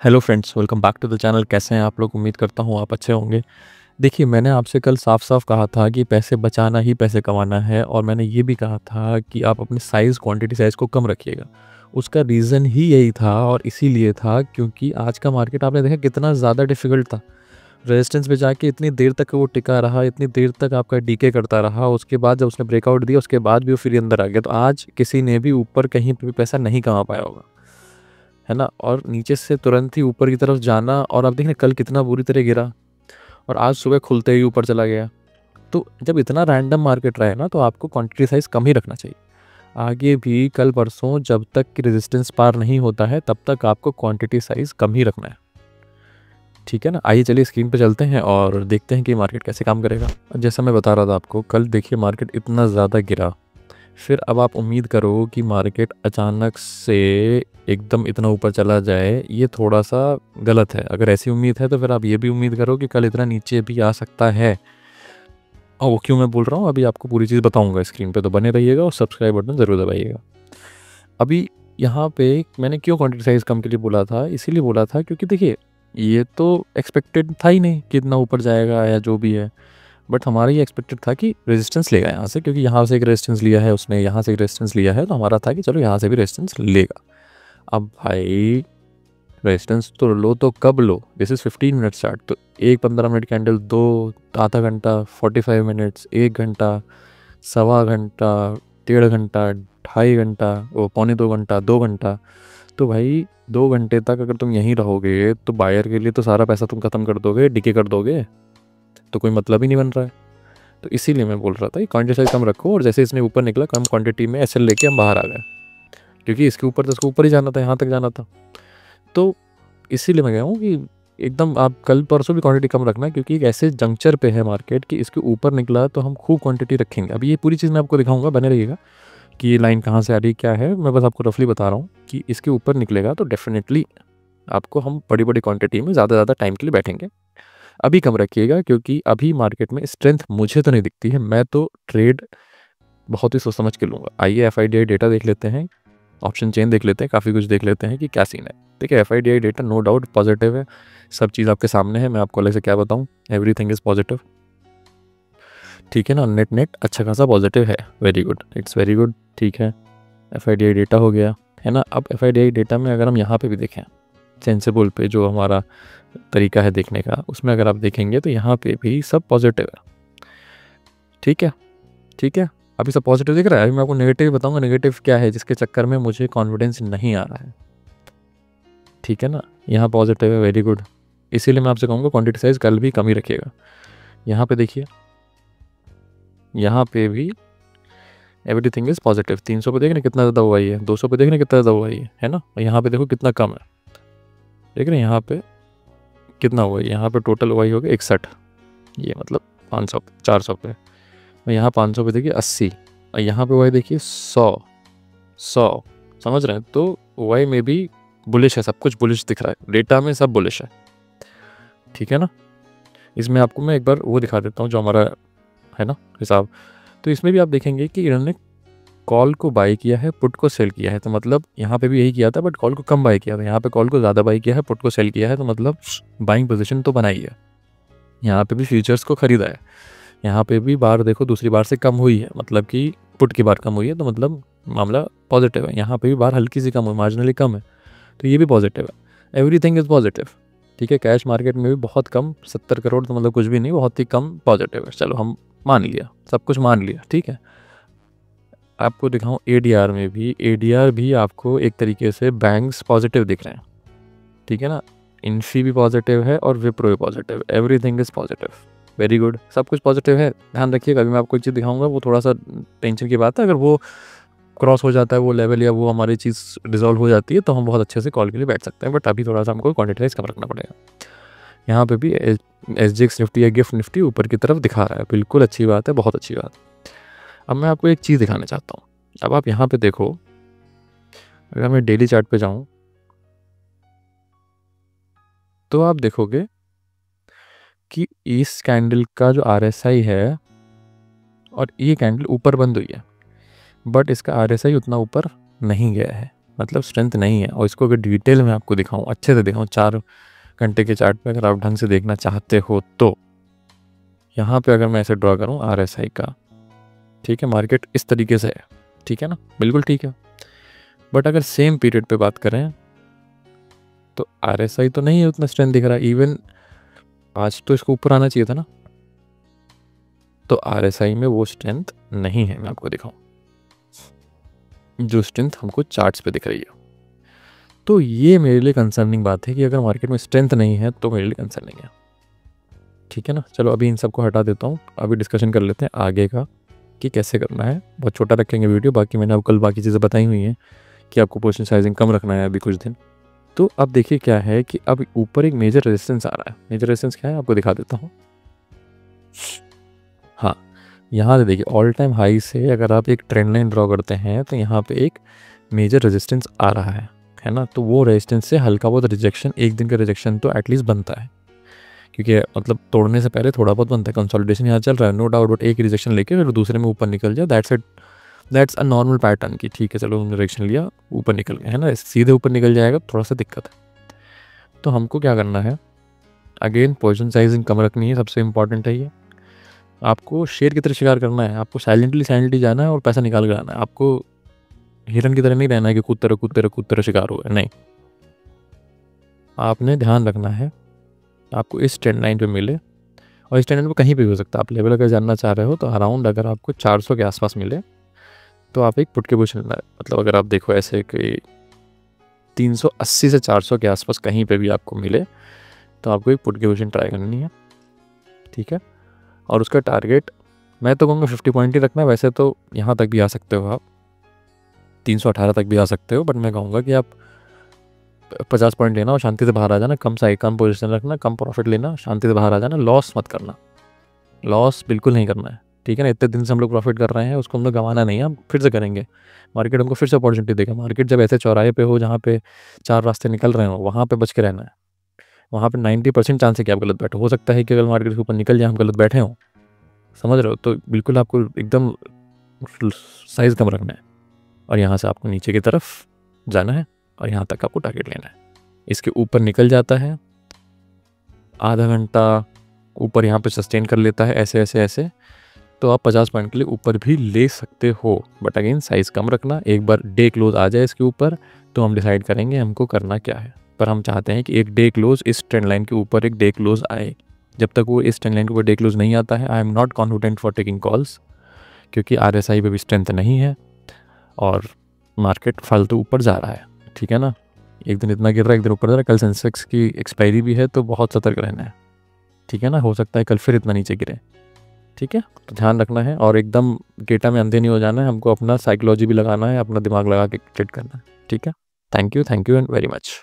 Hello friends, welcome back to the channel. कैसे हैं आप लोग? उम्मीद करता हूँ आप अच्छे होंगे। देखिए, मैंने आपसे कल साफ-साफ कहा था कि पैसे बचाना ही पैसे कमाना है, और मैंने ये भी कहा था कि आप अपने क्वांटिटी साइज़ को कम रखिएगा। उसका रीज़न ही यही था, और इसीलिए था क्योंकि आज का मार्केट आपने देखा कितना ज़्यादा डिफ़िकल्ट था। रेजिस्टेंस पे जाके इतनी देर तक वो टिका रहा, इतनी देर तक आपका डीके करता रहा, उसके बाद जब उसने ब्रेकआउट दिया, उसके बाद भी वो फिर अंदर आ गया। तो आज किसी ने भी ऊपर कहीं पे भी पैसा नहीं कमा पाया होगा, है ना? और नीचे से तुरंत ही ऊपर की तरफ जाना, और आप देखिए कल कितना बुरी तरह गिरा, और आज सुबह खुलते ही ऊपर चला गया। तो जब इतना रैंडम मार्केट रहे ना, तो आपको क्वांटिटी साइज़ कम ही रखना चाहिए। आगे भी कल परसों जब तक कि रेजिस्टेंस पार नहीं होता है, तब तक आपको क्वांटिटी साइज़ कम ही रखना है। ठीक है ना? आइए चलिए स्क्रीन पे चलते हैं और देखते हैं कि मार्केट कैसे काम करेगा। जैसा मैं बता रहा था आपको, कल देखिए मार्केट इतना ज़्यादा गिरा, फिर अब आप उम्मीद करो कि मार्केट अचानक से एकदम इतना ऊपर चला जाए, ये थोड़ा-सा गलत है। अगर ऐसी उम्मीद है तो फिर आप ये भी उम्मीद करो कि कल इतना नीचे भी आ सकता है। और वो क्यों मैं बोल रहा हूँ, अभी आपको पूरी चीज़ बताऊँगा स्क्रीन पे, तो बने रहिएगा और सब्सक्राइब बटन ज़रूर दबाइएगा। अभी यहाँ पे मैंने क्यों क्वांटिटी साइज़ कम के लिए बोला था, इसीलिए बोला था क्योंकि देखिए, ये तो एक्सपेक्टेड था ही नहीं कि इतना ऊपर जाएगा या जो भी है। बट हमारा ये एक्सपेक्टेड था कि रेजिस्टेंस लेगा यहाँ से, क्योंकि यहाँ से एक रेजिस्टेंस लिया है उसने, यहाँ से एक रेजिस्टेंस लिया है, तो हमारा था कि चलो यहाँ से भी रेजिस्टेंस लेगा। अब भाई, रेजिस्टेंस तो लो तो कब लो? दिस इज़ 15 मिनट चार्ट, तो एक 15 मिनट कैंडल, 2 आधा घंटा, 45 मिनट्स, 1 घंटा, सवा घंटा, 1.5 घंटा, ढाई घंटा, वो पौने 2 घंटा, 2 घंटा। तो भाई 2 घंटे तक अगर तुम यहीं रहोगे, तो बायर के लिए तो सारा पैसा तुम ख़त्म कर दोगे, डीके कर दोगे, तो कोई मतलब ही नहीं बन रहा है। तो इसीलिए मैं बोल रहा था कि क्वांटिटी साइज़ कम रखो, और जैसे इसने ऊपर निकला कम क्वांटिटी में एसएल लेके हम बाहर आ गए, क्योंकि इसके ऊपर तो इसको ऊपर ही जाना था, यहाँ तक जाना था। तो इसीलिए मैं कह रहा हूँ कि एकदम आप कल परसों भी क्वांटिटी कम रखना, क्योंकि एक ऐसे जंक्चर पे है मार्केट कि इसके ऊपर निकला तो हम खूब क्वांटिटी रखेंगे। अभी ये पूरी चीज़ मैं आपको दिखाऊंगा, बने रहिएगा कि ये लाइन कहाँ से आ रही है, क्या है। मैं बस आपको रफली बता रहा हूँ कि इसके ऊपर निकलेगा तो डेफिनेटली आपको हम बड़ी बड़ी क्वांटिटी में ज़्यादा टाइम के लिए बैठेंगे। अभी कम रखिएगा, क्योंकि अभी मार्केट में स्ट्रेंथ मुझे तो नहीं दिखती है। मैं तो ट्रेड बहुत ही सोच समझ के लूँगा। आइए एफआईडीआई डेटा देख लेते हैं, ऑप्शन चेन देख लेते हैं, काफ़ी कुछ देख लेते हैं कि क्या सीन है। देखिए, एफआईडीआई डेटा नो डाउट पॉजिटिव है, सब चीज़ आपके सामने है, मैं आपको अलग से क्या बताऊँ, एवरीथिंग इज़ पॉजिटिव। ठीक है ना? नेट नेट अच्छा खासा पॉजिटिव है, very good, it's very good. ठीक है, एफआईडीआई डेटा हो गया, है ना? अब एफआईडीआई डेटा में अगर हम यहाँ पे भी देखें, सेंसिबल पे जो हमारा तरीका है देखने का, उसमें अगर आप देखेंगे तो यहाँ पे भी सब पॉजिटिव है। ठीक है, ठीक है, अभी सब पॉजिटिव दिख रहा है। अभी मैं आपको नेगेटिव बताऊंगा, नेगेटिव क्या है जिसके चक्कर में मुझे कॉन्फिडेंस नहीं आ रहा है। ठीक है ना? यहाँ पॉजिटिव है, वेरी गुड। इसीलिए मैं आपसे कहूँगा क्वांटिटी साइज़ कल भी कम ही रखिएगा। यहाँ पे देखिए, यहाँ पे भी एवरीथिंग इज़ पॉजिटिव। 300 पे देख रहे कितना ज़्यादा हुआ ही है, 200 पे देख रहे कितना ज़्यादा हुआ ही है ना? और यहाँ पे देखो कितना कम है, देख रहे हैं यहाँ पे कितना हुआ है। यहाँ पे टोटल हुआ ही होगा 61, ये मतलब 500 पे, 400 पे। और यहाँ 500 पे देखिए 80, और यहाँ पे वाई देखिए 100। समझ रहे हैं? तो वाई में भी बुलिश है, सब कुछ बुलिश दिख रहा है, डेटा में सब बुलिश है। ठीक है ना? इसमें आपको मैं एक बार वो दिखा देता हूँ जो हमारा है ना हिसाब। तो इसमें भी आप देखेंगे कि इन्होंने कॉल को बाई किया है, पुट को सेल किया है, तो मतलब यहाँ पे भी यही किया था, बट कॉल को कम बाई किया था। यहाँ पे कॉल को ज़्यादा बाई किया है, पुट को सेल किया है, तो मतलब बाइंग पोजीशन तो बनाई है। यहाँ पे भी फ्यूचर्स को खरीदा है। यहाँ पे भी बार देखो दूसरी बार से कम हुई है, मतलब कि पुट की बार कम हुई है, तो मतलब मामला पॉजिटिव है। यहाँ पे भी बार हल्की सी कम हुई, मार्जिनली कम है, तो ये भी पॉजिटिव है। Everything is positive. ठीक है, कैश मार्केट में भी बहुत कम, 70 करोड़ तो मतलब कुछ भी नहीं, बहुत ही कम पॉजिटिव है। चलो हम मान लिया, सब कुछ मान लिया। ठीक है, आपको दिखाऊं एडीआर में भी, एडीआर भी आपको एक तरीके से बैंक्स पॉजिटिव दिख रहे हैं। ठीक है ना? इन्फी भी पॉजिटिव है और विप्रो भी positive, everything is positive, very good, सब कुछ पॉजिटिव है। ध्यान रखिएगा, अभी मैं आपको एक चीज़ दिखाऊंगा, वो थोड़ा सा टेंशन की बात है। अगर वो क्रॉस हो जाता है वो लेवल, या वो हमारी चीज़ रिजॉल्व हो जाती है, तो हम बहुत अच्छे से कॉल के लिए बैठ सकते हैं। बट अभी थोड़ा सा हमको क्वांटिटी साइज़ कम रखना पड़ेगा। यहाँ पे भी एसजीएक्स निफ्टी या गिफ्ट निफ्टी ऊपर की तरफ दिखा रहा है, बिल्कुल अच्छी बात है, बहुत अच्छी बात। अब मैं आपको एक चीज़ दिखाना चाहता हूँ। अब आप यहाँ पे देखो, अगर मैं डेली चार्ट पे जाऊँ तो आप देखोगे कि इस कैंडल का जो आरएसआई है, और ये कैंडल ऊपर बंद हुई है, बट इसका आरएसआई उतना ऊपर नहीं गया है। मतलब स्ट्रेंथ नहीं है। और इसको अगर डिटेल में आपको दिखाऊं, अच्छे से दिखाऊं 4 घंटे के चार्ट पे, अगर आप ढंग से देखना चाहते हो तो यहाँ पे अगर मैं ऐसे ड्रॉ करूँ RSI का, ठीक है, मार्केट इस तरीके से है, ठीक है ना, बिल्कुल ठीक है। बट अगर सेम पीरियड पे बात करें तो RSI तो नहीं है उतना स्ट्रेंथ दिख रहा। इवन आज तो इसको ऊपर आना चाहिए था ना, तो RSI में वो स्ट्रेंथ नहीं है। मैं आपको दिखाऊं जो स्ट्रेंथ हमको चार्ट्स पे दिख रही है। तो ये मेरे लिए कंसर्निंग बात है कि अगर मार्केट में स्ट्रेंथ नहीं है तो मेरे लिए कंसर्निंग है, ठीक है ना। चलो अभी इन सबको हटा देता हूँ, अभी डिस्कशन कर लेते हैं आगे का कि कैसे करना है। बहुत छोटा रखेंगे वीडियो, बाकी मैंने आपको कल बाकी चीज़ें बताई हुई हैं कि आपको पोजीशन साइजिंग कम रखना है अभी कुछ दिन। तो अब देखिए क्या है कि अब ऊपर एक मेजर रेजिस्टेंस आ रहा है। मेजर रेजिस्टेंस क्या है आपको दिखा देता हूँ। हाँ, यहाँ से देखिए ऑल टाइम हाई से अगर आप एक ट्रेंड लाइन ड्रॉ करते हैं तो यहाँ पे एक मेजर रेजिस्टेंस आ रहा है ना। तो वो रेजिस्टेंस से हल्का बहुत रिजेक्शन, एक दिन का रिजेक्शन तो एटलीस्ट बनता है, क्योंकि मतलब तोड़ने से पहले थोड़ा बहुत बनता है। कंसोलिडेशन यहाँ चल रहा है नो डाउट, बट एक रिजेक्शन लेके फिर दूसरे में ऊपर निकल जाए, दैट्स अ नॉर्मल पैटर्न की, ठीक है चलो रिजेक्शन लिया ऊपर निकल गया, है ना। सीधे ऊपर निकल जाएगा थोड़ा सा दिक्कत है। तो हमको क्या करना है, अगेन पोजीशन साइजिंग कम रखनी है, सबसे इंपॉर्टेंट है ये। आपको शेर की तरह शिकार करना है, आपको साइलेंटली जाना है और पैसा निकाल कर आना है। आपको हिरन की तरह नहीं रहना है कि कूद तरह शिकार हुआ है, नहीं। आपने ध्यान रखना है आपको इस ट्रेंड लाइन पे मिले, और इस ट्रेंड लाइन पे कहीं पे भी हो सकता है। आप लेवल अगर जानना चाह रहे हो तो अराउंड अगर आपको 400 के आसपास मिले तो आप एक पुट के पोजीशन, मतलब अगर आप देखो ऐसे कि 380 से 400 के आसपास कहीं पे भी आपको मिले तो आपको एक पुट की पोजीशन ट्राई करनी है, ठीक है। और उसका टारगेट मैं तो कहूँगा 50 पॉइंट ही रखना है। वैसे तो यहाँ तक भी आ सकते हो आप, 318 तक भी आ सकते हो, बट मैं कहूँगा कि आप 50 पॉइंट लेना और शांति से बाहर आ जाना। कम पोजीशन रखना, कम प्रॉफिट लेना, शांति से बाहर आ जाना। लॉस मत करना, लॉस बिल्कुल नहीं करना है, ठीक है ना। इतने दिन से हम लोग प्रॉफिट कर रहे हैं, उसको हम लोग गंवाना नहीं है, हम फिर से करेंगे। मार्केट हमको फिर से अपॉर्चुनिटी देगा। मार्केट जब ऐसे चौराहे पे हो जहाँ पे 4 रास्ते निकल रहे हो, वहाँ पे बच के रहना है। वहाँ पे 90% चांस है कि आप गलत बैठो। हो सकता है कि अगर मार्केट के ऊपर निकल जाए हम गलत बैठे हों, समझ रहे हो। तो बिल्कुल आपको एकदम साइज़ कम रखना है और यहाँ से आपको नीचे की तरफ जाना है और यहाँ तक आपको टारगेट लेना है। इसके ऊपर निकल जाता है, आधा घंटा ऊपर यहाँ पे सस्टेन कर लेता है ऐसे ऐसे ऐसे, तो आप 50 पॉइंट के लिए ऊपर भी ले सकते हो। बट अगेन साइज़ कम रखना। एक बार डे क्लोज आ जाए इसके ऊपर तो हम डिसाइड करेंगे हमको करना क्या है। पर हम चाहते हैं कि एक डे क्लोज इस ट्रेंड लाइन के ऊपर एक डे क्लोज आए। जब तक वो इस ट्रेंड लाइन के ऊपर डे क्लोज नहीं आता है, I am not confident for taking calls, क्योंकि RSI पे भी स्ट्रेंथ नहीं है और मार्केट फालतू ऊपर जा रहा है, ठीक है ना। एक दिन इतना गिर रहा है, एक दिन ऊपर जा रहा है। कल सेंसेक्स की एक्सपायरी भी है तो बहुत सतर्क रहना है, ठीक है ना। हो सकता है कल फिर इतना नीचे गिरे, ठीक है। तो ध्यान रखना है और एकदम डेटा में अंधे नहीं हो जाना है। हमको अपना साइकोलॉजी भी लगाना है, अपना दिमाग लगा के ट्रेड करना है, ठीक है। Thank you and very much.